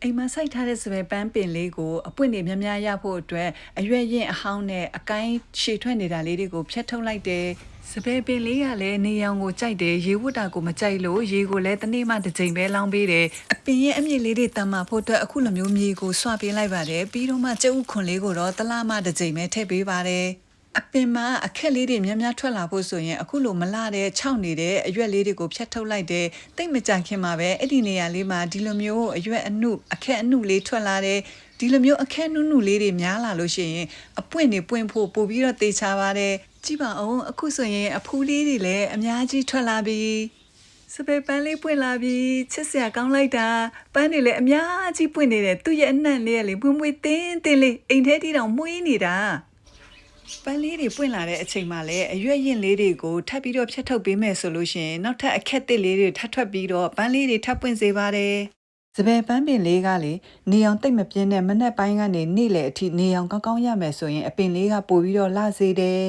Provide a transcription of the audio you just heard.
အိမ်မှာစိုက်ထားတဲ့စပယ်ပန်းပင်လေးကိုအပွင့်တွေများများရဖို့အတွက်အရွက်ရင်အဟောင်းနဲ့အကိုင်းရှည်ထွက်နေတာလေးတွေကိုဖြတ်ထုတ်လိုက်တယ်။စပယ်ပင်လေးကလည်းနေရောင်ကိုကြိုက်တယ်ရေဝတ်တာကိုမကြိုက်လို့ရေကိုလည်းတစ်နေ့မှတစ်ချိန်ပဲလောင်းပေးတယ်။အပင်ရဲ့အမြင့်လေးတွေတန်မာဖို့အတွက်အခုလိုမျိုးမြေကိုဆွပေးလိုက်ပါတယ်။ပြီးတော့မှကျုပ်ခွန်လေးကိုတော့တစ်လမှတစ်ချိန်ပဲထည့်ပေးပါတယ်။အပင်မှာအခက်လေးတွေများများထွက်လာဖို့ဆိုရင်အခုလိုမလှတဲ့ခြောက်နေတဲ့အရွက်လေးတွေကိုဖြတ်ထုတ်လိုက်တယ်တိတ်မကြခင်မှာပဲအဲ့ဒီနေရာလေးမှာဒီလိုမျိုးအရွက်အနုအခက်အနုလေးထွက်လာတယ်ဒီလိုမျိုးအခက်နုနုလေးတွေများလာလို့ရှိရင်အပွင့်နေပွင့်ဖို့ပို့ပြီးတော့တေချာပါတယ်ကြည့်ပါဦးအခုဆိုရင်အဖူးလေးတွေလည်းအများကြီးထွက်လာပြီစပယ်ပန်းလေးပွင့်လာပြီချစ်စရာကောင်းလိုက်တာပန်းတွေလည်းအများကြီးပွင့်နေတယ်သူ့ရဲ့အနှံ့လေးကလေမွေ့မွေ့တင်းတင်းလေးအိမ်ထဲတီတောင်မွေးနေတာပန်းလေးတွေပွင့်လာတဲ့အချိန်မှာလည်းအရွက်ရင်လေးတွေကိုထပ်ပြီးတော့ဖြတ်ထုတ်ပေးမယ်ဆိုလို့ရှိရင်နောက်ထပ်အခက်တစ်လေးတွေထပ်ထွက်ပြီးတော့ပန်းလေးတွေထပ်ပွင့်စေပါတယ်စပယ်ပန်းပင်လေးကလေနေအောင်တိတ်မပြင်းတဲ့မနက်ပိုင်းကနေနေ့လယ်အထိနေအောင်ကောင်းကောင်းရမယ်ဆိုရင်အပင်လေးကပို့ပြီးတော့လှစေတယ်